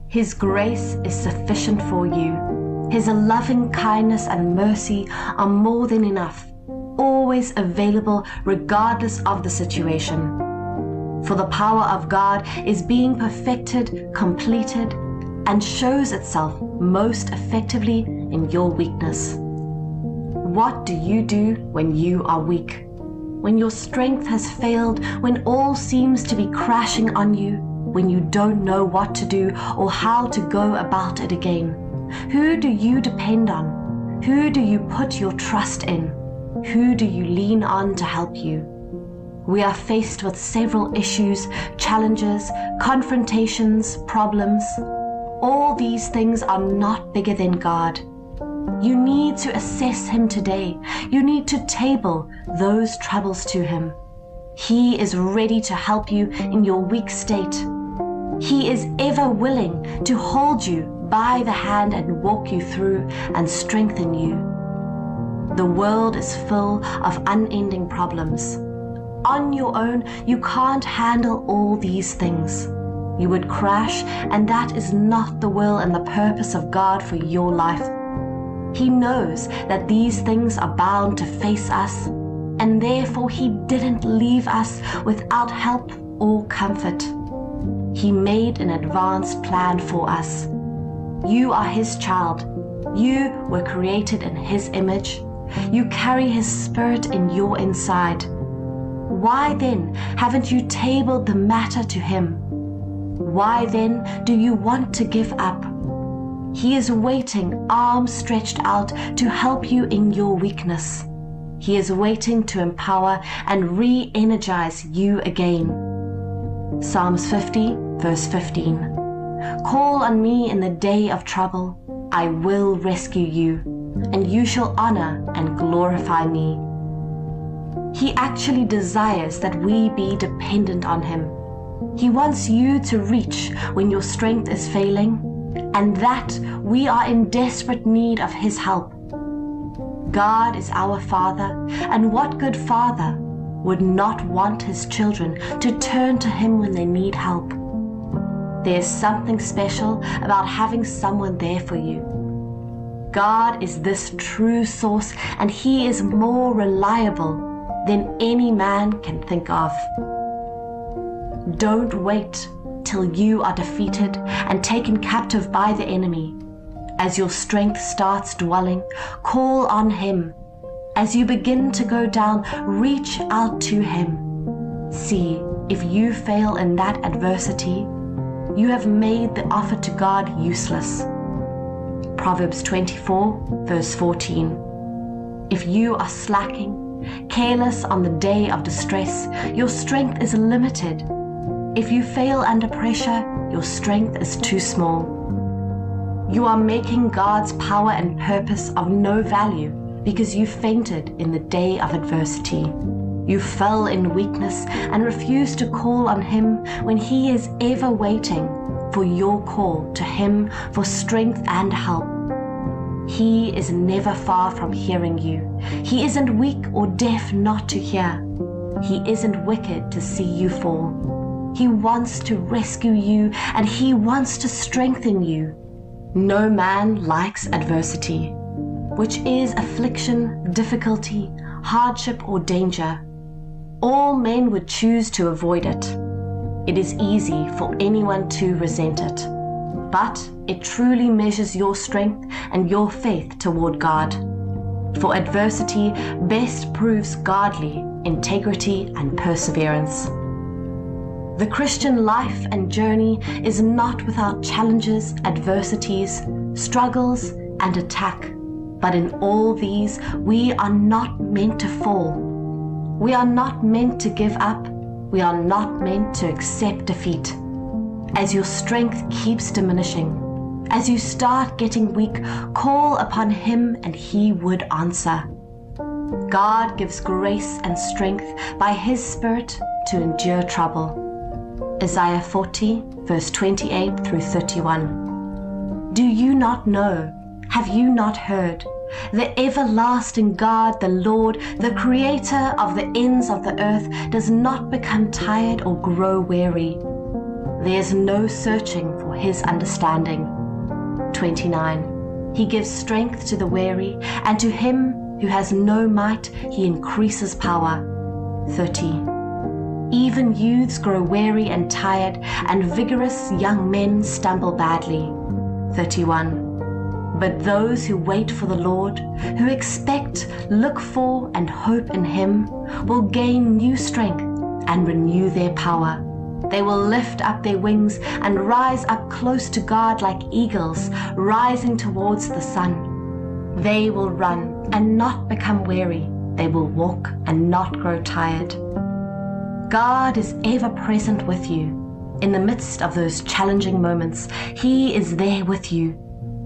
His grace is sufficient for you. His loving kindness and mercy are more than enough, always available regardless of the situation. For the power of God is being perfected, completed, and shows itself most effectively in your weakness. What do you do when you are weak? When your strength has failed, when all seems to be crashing on you, when you don't know what to do or how to go about it again? Who do you depend on? Who do you put your trust in? Who do you lean on to help you? We are faced with several issues, challenges, confrontations, problems. All these things are not bigger than God. You need to assess Him today. You need to table those troubles to Him. He is ready to help you in your weak state. He is ever willing to hold you by the hand and walk you through and strengthen you. The world is full of unending problems. On your own, you can't handle all these things. You would crash, and that is not the will and the purpose of God for your life. He knows that these things are bound to face us, and therefore He didn't leave us without help or comfort. He made an advanced plan for us. You are His child. You were created in His image. You carry His Spirit in your inside. Why then haven't you tabled the matter to Him? Why then do you want to give up? He is waiting, arms stretched out, to help you in your weakness. He is waiting to empower and re-energize you again. Psalms 50, verse 15. Call on me in the day of trouble. I will rescue you, and you shall honor and glorify me. He actually desires that we be dependent on Him. He wants you to reach when your strength is failing, and that we are in desperate need of His help. God is our Father, and what good father would not want his children to turn to Him when they need help? There's something special about having someone there for you. God is this true source, and He is more reliable than any man can think of. Don't wait till you are defeated and taken captive by the enemy. As your strength starts dwelling, call on Him. As you begin to go down, reach out to Him. See, if you fail in that adversity, you have made the offer to God useless. Proverbs 24, verse 14. If you are slacking, careless on the day of distress, your strength is limited. If you fail under pressure, your strength is too small. You are making God's power and purpose of no value because you fainted in the day of adversity. You fell in weakness and refused to call on Him when He is ever waiting for your call to Him for strength and help. He is never far from hearing you. He isn't weak or deaf not to hear. He isn't wicked to see you fall. He wants to rescue you, and He wants to strengthen you. No man likes adversity, which is affliction, difficulty, hardship, or danger. All men would choose to avoid it. It is easy for anyone to resent it, but it truly measures your strength and your faith toward God. For adversity best proves godly integrity and perseverance. The Christian life and journey is not without challenges, adversities, struggles, and attack, but in all these we are not meant to fall. We are not meant to give up. We are not meant to accept defeat. As your strength keeps diminishing, as you start getting weak, call upon Him and He would answer. God gives grace and strength by His Spirit to endure trouble. Isaiah 40, verse 28 through 31. Do you not know? Have you not heard? The everlasting God, the Lord, the Creator of the ends of the earth, does not become tired or grow weary. There is no searching for his understanding. 29. He gives strength to the weary, and to him who has no might, he increases power. 30. Even youths grow weary and tired, and vigorous young men stumble badly. 31. But those who wait for the Lord, who expect, look for, and hope in him, will gain new strength and renew their power. They will lift up their wings and rise up close to God like eagles, rising towards the sun. They will run and not become weary. They will walk and not grow tired. God is ever present with you. In the midst of those challenging moments, he is there with you.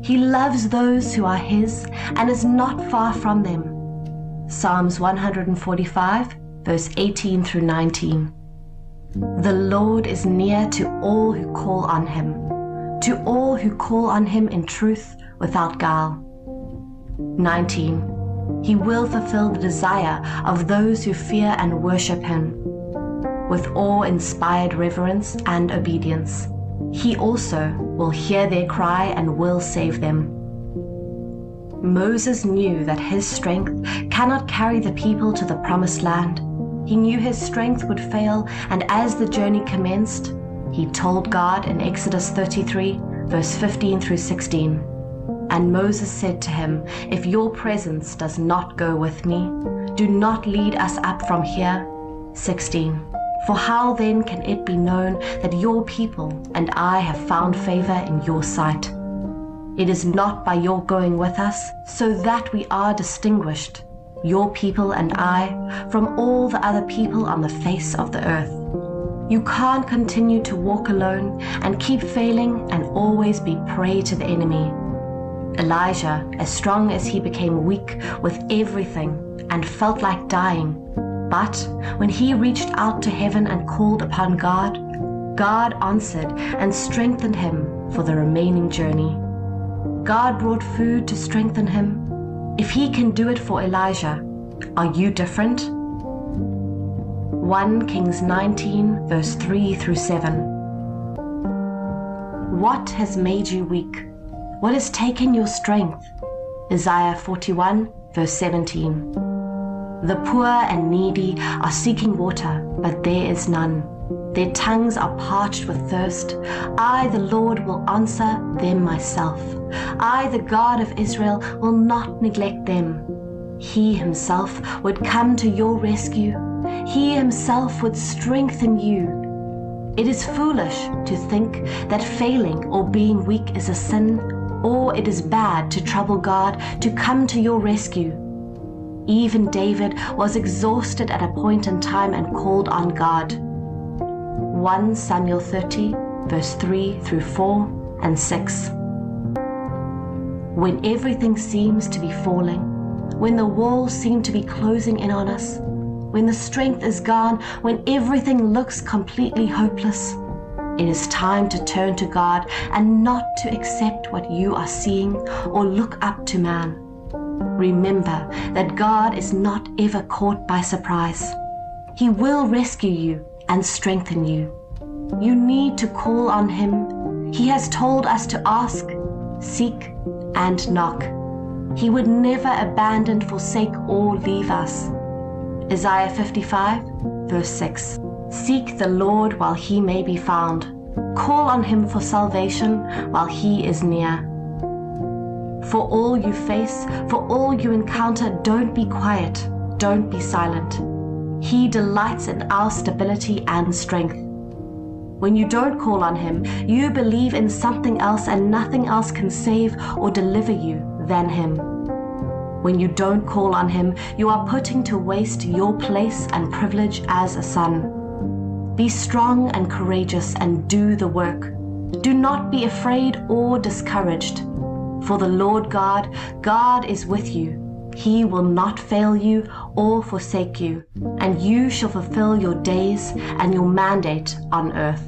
He loves those who are his and is not far from them. Psalms 145, verse 18 through 19. The Lord is near to all who call on him, to all who call on him in truth without guile. 19. He will fulfill the desire of those who fear and worship him with awe-inspired reverence and obedience. He also will hear their cry and will save them. Moses knew that his strength cannot carry the people to the promised land. He knew his strength would fail, and as the journey commenced, he told God in Exodus 33, verse 15 through 16. And Moses said to him, "If your presence does not go with me, do not lead us up from here." 16. For how then can it be known that your people and I have found favor in your sight? It is not by your going with us, so that we are distinguished, your people and I, from all the other people on the face of the earth. You can't continue to walk alone and keep failing and always be prey to the enemy. Elijah, as strong as he became weak with everything and felt like dying, but when he reached out to heaven and called upon God, God answered and strengthened him for the remaining journey. God brought food to strengthen him. If he can do it for Elijah, are you different? 1 Kings 19, verse 3 through 7. What has made you weak? What has taken your strength? Isaiah 41, verse 17. The poor and needy are seeking water, but there is none. Their tongues are parched with thirst. I, the Lord, will answer them myself. I, the God of Israel, will not neglect them. He himself would come to your rescue. He himself would strengthen you. It is foolish to think that failing or being weak is a sin, or it is bad to trouble God to come to your rescue. Even David was exhausted at a point in time and called on God. 1 Samuel 30, verse 3 through 4 and 6. When everything seems to be falling, when the walls seem to be closing in on us, when the strength is gone, when everything looks completely hopeless, it is time to turn to God and not to accept what you are seeing or look up to man. Remember that God is not ever caught by surprise. He will rescue you and strengthen you. You need to call on him. He has told us to ask, seek, and knock. He would never abandon, forsake, or leave us. Isaiah 55, verse 6. Seek the Lord while he may be found. Call on him for salvation while he is near. For all you face, for all you encounter, don't be quiet, don't be silent. He delights in our stability and strength. When you don't call on him, you believe in something else, and nothing else can save or deliver you than him. When you don't call on him, you are putting to waste your place and privilege as a son. Be strong and courageous and do the work. Do not be afraid or discouraged. For the Lord God is with you. He will not fail you or forsake you, and you shall fulfill your days and your mandate on earth.